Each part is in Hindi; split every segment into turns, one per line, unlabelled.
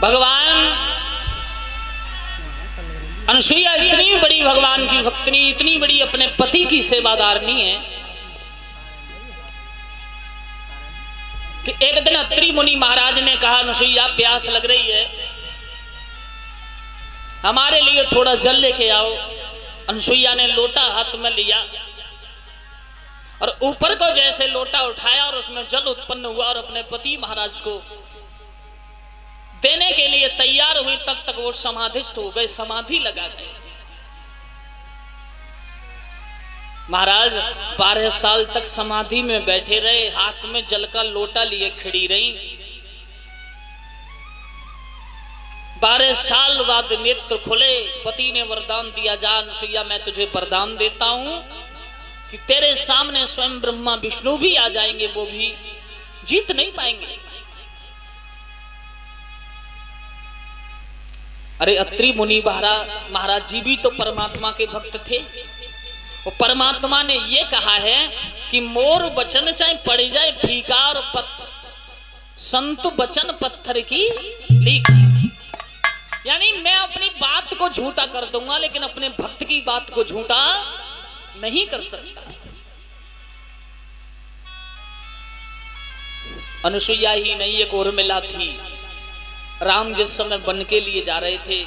भगवान अनुसुईया इतनी बड़ी भगवान की भक्तनी, इतनी बड़ी अपने पति की सेवादारनी है कि एक दिन अत्रि मुनि महाराज ने कहा, अनुसुईया प्यास लग रही है, हमारे लिए थोड़ा जल लेके आओ। अनुसुईया ने लोटा हाथ में लिया और ऊपर को जैसे लोटा उठाया और उसमें जल उत्पन्न हुआ और अपने पति महाराज को देने के लिए तैयार हुई, तब तक वो समाधिस्थ हो गए, समाधि लगा गए। महाराज 12 साल तक समाधि में बैठे रहे, हाथ में जल का लोटा लिए खड़ी रही। 12 साल बाद नेत्र खुले, पति ने वरदान दिया, जा अनुसुईया मैं तुझे वरदान देता हूं कि तेरे सामने स्वयं ब्रह्मा विष्णु भी आ जाएंगे, वो भी जीत नहीं पाएंगे। अरे अत्रि मुनि महाराज जी भी तो परमात्मा के भक्त थे। वो परमात्मा ने ये कहा है कि मोर बचन चाहे पड़ जाए फीका और संत बचन पत्थर की लीक, यानी मैं अपनी बात को झूठा कर दूंगा लेकिन अपने भक्त की बात को झूठा नहीं कर सकता। अनुसुईया ही नहीं, एक और मिला थी। राम जिस समय वन के लिए जा रहे थे,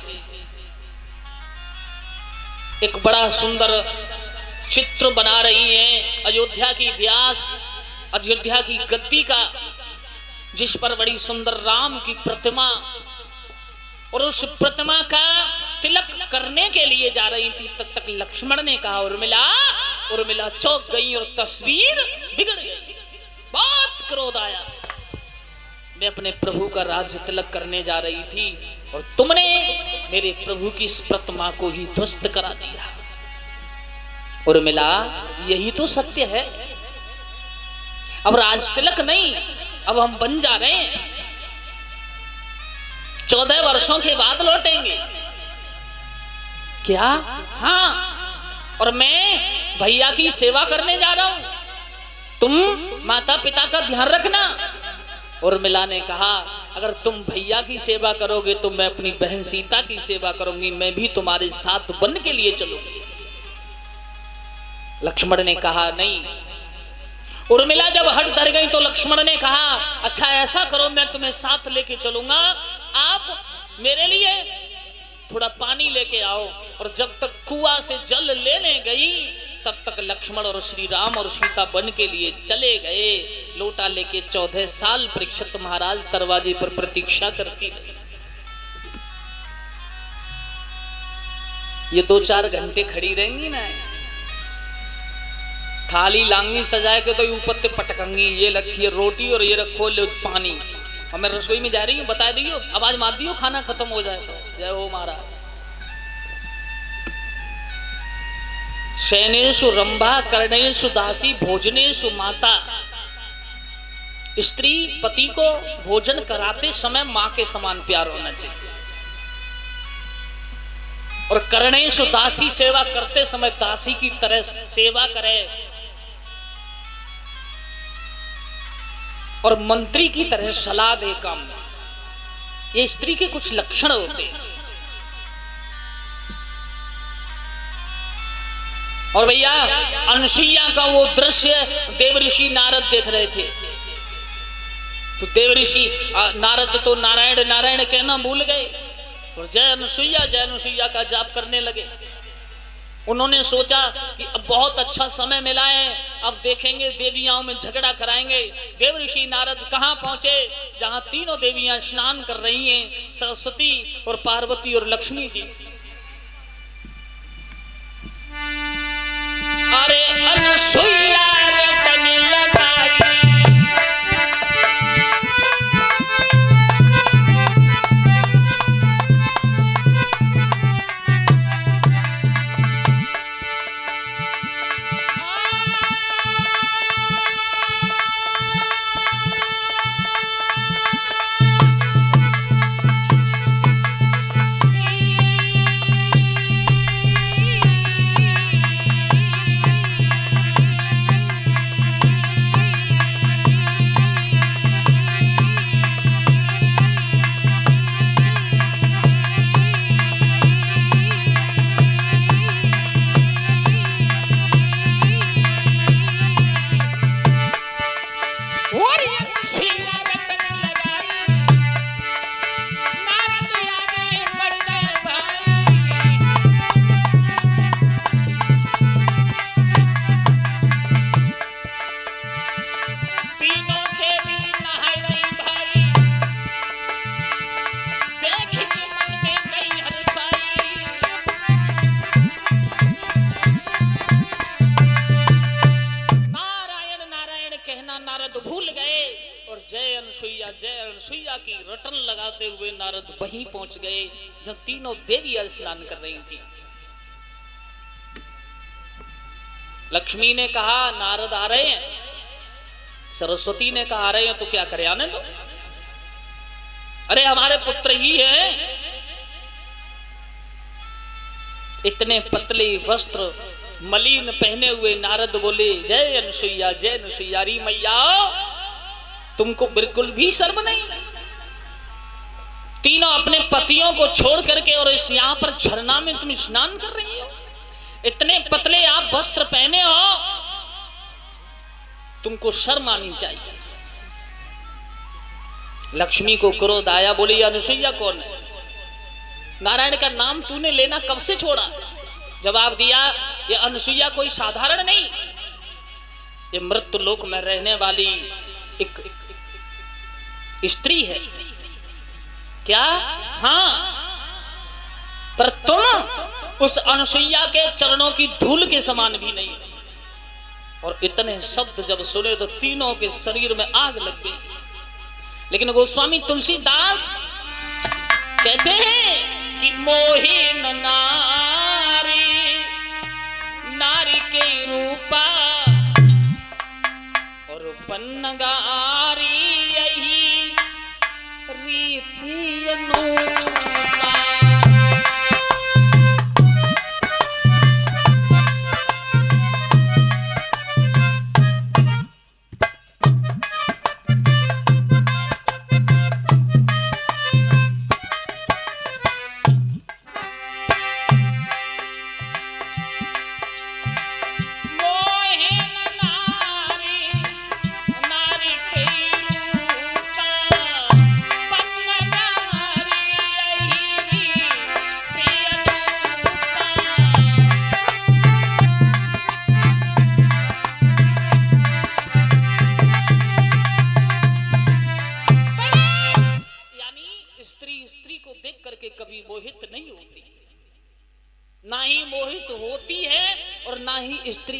एक बड़ा सुंदर चित्र बना रही हैं अयोध्या की व्यास, अयोध्या की गद्दी का, जिस पर बड़ी सुंदर राम की प्रतिमा, और उस प्रतिमा का तिलक करने के लिए जा रही थी। तब तक लक्ष्मण ने कहा, उर्मिला चौंक गई और तस्वीर बिगड़ गई। बहुत क्रोध आया, मैं अपने प्रभु का राज्य तिलक करने जा रही थी और तुमने मेरे प्रभु की इस प्रतिमा को ही ध्वस्त करा दिया। उर्मिला यही तो सत्य है, अब राज तिलक नहीं, अब हम बन जा रहे हैं, 14 वर्षों के बाद लौटेंगे क्या? हाँ, और मैं भैया की सेवा करने जा रहा हूं, तुम माता पिता का ध्यान रखना। उर्मिला ने कहा, अगर तुम भैया की सेवा करोगे तो मैं अपनी बहन सीता की सेवा करूंगी, मैं भी तुम्हारे साथ वन के लिए चलूंगी। लक्ष्मण ने कहा नहीं। उर्मिला जब हट धर गई तो लक्ष्मण ने कहा, अच्छा ऐसा करो, मैं तुम्हें साथ लेके चलूंगा, आप मेरे लिए थोड़ा पानी लेके आओ। और जब तक कुआं से जल लेने गई तब तक लक्ष्मण और श्री राम और सीता वन के लिए चले गए। लोटा लेके 14 साल परीक्षित महाराज दरवाजे पर प्रतीक्षा करती रही। ये 2-4 घंटे खड़ी रहेंगी ना, थाली लांगी सजाए के तो ऊपर ते पटकंगी, ये रखिए रोटी और ये रखो लो पानी, और मैं रसोई में जा रही हूँ, बता दियो, आवाज मार दियो, खाना खत्म हो जाए तो। जय हो महाराज। शयनेषु रंभा कर्णेषु दासी भोजनेषु माता। स्त्री पति को भोजन कराते समय मां के समान प्यार होना चाहिए, और कर्णेषु दासी, सेवा करते समय दासी की तरह सेवा करे, और मंत्री की तरह सलाह दे काम में। ये स्त्री के कुछ लक्षण होते हैं। और भैया अनुसुईया का वो दृश्य देवऋषि नारद देख रहे थे, तो देवऋषि नारद तो नारायण नारायण कहना भूल गए और जय अनुसुईया का जाप करने लगे। उन्होंने सोचा कि अब बहुत अच्छा समय मिला है, अब देखेंगे देवियाओं में झगड़ा कराएंगे। देवऋषि नारद कहाँ पहुंचे? जहां तीनों देवियां स्नान कर रही हैं, सरस्वती और पार्वती और लक्ष्मी जी। अरे अनुसुईया रटने लगाई, जय अनसुईया की रटन लगाते हुए नारद वहीं पहुंच गए जब तीनों देवियां स्नान कर रही थी। लक्ष्मी ने कहा नारद आ रहे हैं, सरस्वती ने कहा आ रहे हैं तो क्या करे, आने दो, अरे हमारे पुत्र ही है। इतने पतले वस्त्र मलिन पहने हुए नारद बोले जय अनसुईया री मैया, तुमको बिल्कुल भी शर्म नहीं? तीनों अपने पतियों को छोड़ करके और इस यहां पर झरना में तुम स्नान कर रही हो, इतने पतले आप वस्त्र पहने हो, तुमको शर्म आनी चाहिए। लक्ष्मी को क्रोध आया, बोली अनसुईया कौन है? नारायण का नाम तूने लेना कब से छोड़ा? जवाब दिया, ये अनसुईया कोई साधारण नहीं, ये मृत्यु लोक में रहने वाली एक स्त्री है। क्या? हाँ, पर तुम उस अनसुईया के चरणों की धूल के समान भी नहीं। और इतने शब्द जब सुने तो तीनों के शरीर में आग लग गई। लेकिन गोस्वामी तुलसीदास कहते हैं कि मोहिन नारी, नारी के रूपा और पन्नगारी, यही रीति अनुरूपा।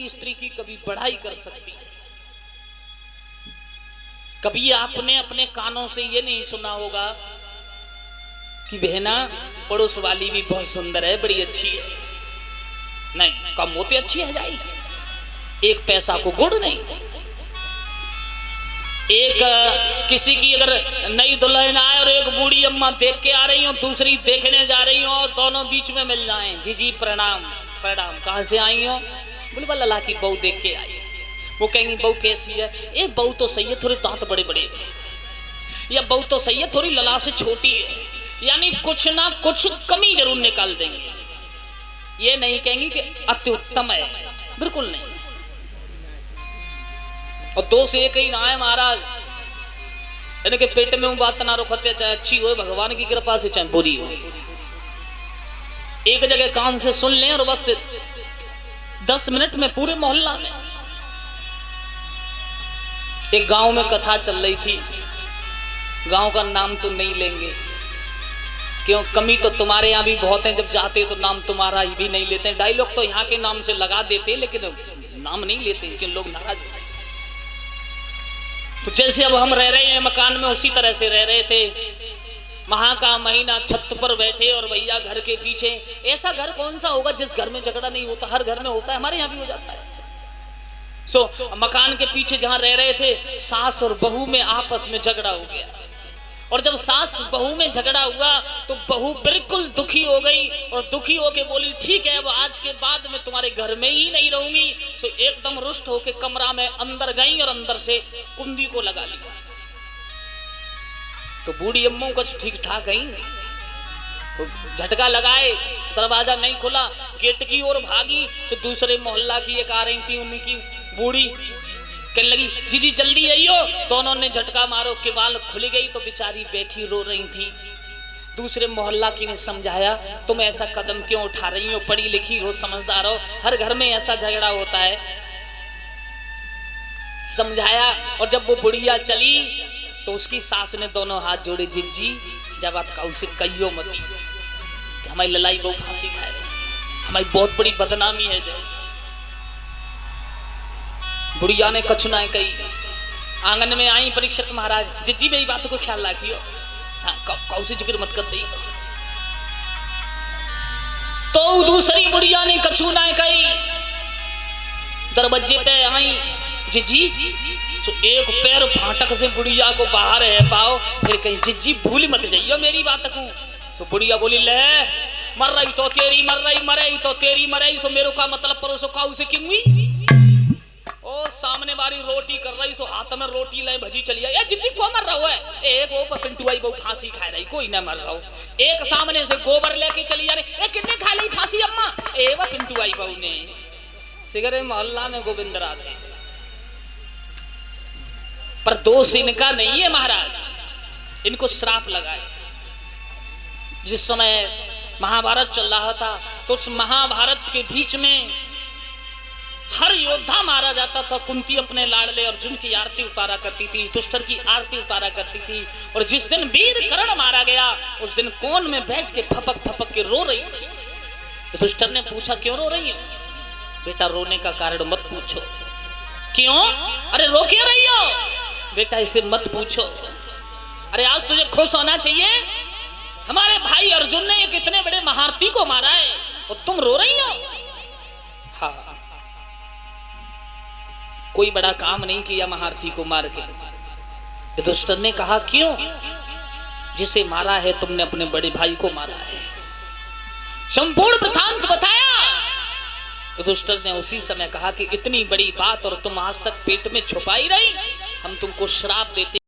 स्त्री की कभी बढ़ाई कर सकती है। कभी आपने अपने कानों से ये नहीं सुना होगा कि बहना पड़ोस वाली भी बहुत सुंदर है, बड़ी अच्छी है। नहीं, कम होती अच्छी है जाई, एक पैसा को गुड़ नहीं। एक किसी की अगर नई दुल्हन आए और एक बूढ़ी अम्मा देख के आ रही हो, दूसरी देखने जा रही हो, दोनों बीच में मिल जाएं, जी जी प्रणाम प्रणाम, कहां से आई हो? बोले लला की बहू देख के आई। वो कहेंगी बहू कैसी है? ए बहू तो सही है, थोड़े दांत बड़े बड़े है, या बहू तो सही है, थोड़ी लला से छोटी है। यानी कुछ ना कुछ कमी जरूर निकाल देंगे। ये नहीं कहेंगी कि अति उत्तम है, बिल्कुल नहीं। और दो से एक ही ना है महाराज, इनके पेट में बात ना रखते, चाहे अच्छी हो भगवान की कृपा से, चाहे बुरी हो, एक जगह कान से सुन लें और बस 10 मिनट में पूरे मोहल्ला में। एक गांव में कथा चल रही थी, गांव का नाम तो नहीं लेंगे, क्यों? कमी तो तुम्हारे यहाँ भी बहुत है, जब जाते तो नाम तुम्हारा ही भी नहीं लेते। डायलॉग तो यहाँ के नाम से लगा देते, लेकिन नाम नहीं लेते क्योंकि लोग नाराज होते हैं। तो जैसे अब हम रह रहे हैं मकान में, उसी तरह से रह रहे थे। महा का महीना, छत पर बैठे और भैया घर के पीछे, ऐसा घर कौन सा होगा जिस घर में झगड़ा नहीं होता? हर घर में होता है, हमारे यहाँ भी हो जाता है। मकान के पीछे जहां रह रहे थे, सास और बहू में आपस में झगड़ा हो गया। और जब सास बहू में झगड़ा हुआ तो बहू बिल्कुल दुखी हो गई और दुखी होके बोली ठीक है, अब आज के बाद मैं तुम्हारे घर में ही नहीं रहूंगी। तो एकदम रुष्ट होके कमरा में अंदर गई और अंदर से कुंडी को लगा लिया। तो बूढ़ी अम्मों का ठीक ठाक गई, तो झटका लगाए, दरवाजा नहीं खुला, गेट की ओर भागी। तो दूसरे मोहल्ला की एक आ रही थी, उनकी बूढ़ी कहने लगी जी जी जल्दी आइयो। दोनों ने झटका मारो, केवाल खुल गई तो बेचारी बैठी रो रही थी। दूसरे मोहल्ला की ने समझाया तुम ऐसा कदम क्यों उठा रही हो, पढ़ी लिखी हो, समझदार हो, हर घर में ऐसा झगड़ा होता है। समझाया और जब वो बुढ़िया चली तो उसकी सास ने दोनों हाथ जोड़े, जिज्जी जब बात का उसे कहियो मती कि हमारी ललाई बहू फांसी खाए रही, हमारी बहुत बड़ी बदनामी है। जय बुढ़िया ने कछु ना कही, आंगन में आई परीक्षित महाराज, जिज्जी मेरी बात को ख्याल रखियो, हाँ कौ से जिक्र मत कर दी। तो दूसरी बुढ़िया ने कछु ना कही, दरवाजे पे आई जिज्जी, तो एक पैर फाटक से बुढ़िया को बाहर है पाओ, फिर कहीं जिज्जी भूल मत जाइयो मेरी बात को। तो बुढ़िया बोली ले मर रही तो तेरी मर रही, मरे तो तेरी मरे, सो मेरे का मतलब परोसो काऊ से क्यों हुई। ओ सामने वाली रोटी कर रही, सो हाथ में रोटी ले भजी चली आई, जिज्जी को मर रहा है, एक वो पिंटू आई बहु फांसी खा रही, कोई ना मर रहा हो। एक सामने से गोबर लेके चली जा रही, कितने खा ली फांसी अम्मा, ए वो पिंटू आई बहु ने। सिगरे मोहल्ला में गोविंद राधे, पर दोष इनका नहीं है महाराज, इनको श्राप लगाए। जिस समय महाभारत चल रहा था, तो उस महाभारत के बीच में हर योद्धा मारा जाता था। कुंती अपने लाडले अर्जुन की आरती उतारा करती थी, दुष्टर की आरती उतारा करती थी। और जिस दिन वीर कर्ण मारा गया, उस दिन कोन में बैठ के फपक फपक के रो रही थी। तो दुष्टर ने पूछा क्यों रो रही हो? बेटा रोने का कारण मत पूछो। क्यों? अरे रो क्यों रही हो? बेटा इसे मत पूछो। अरे आज तुझे खुश होना चाहिए, हमारे भाई अर्जुन ने एक इतने बड़े महारथी को मारा है और तुम रो रही हो। हाँ, कोई बड़ा काम नहीं किया महारथी को मार के। युधिष्ठिर ने कहा क्यों? जिसे मारा है तुमने अपने बड़े भाई को मारा है। संपूर्ण वृत्तांत बताया। युधिष्ठिर ने उसी समय कहा कि इतनी बड़ी बात और तुम आज तक पेट में छुपाई रही, हम तुमको श्राप देते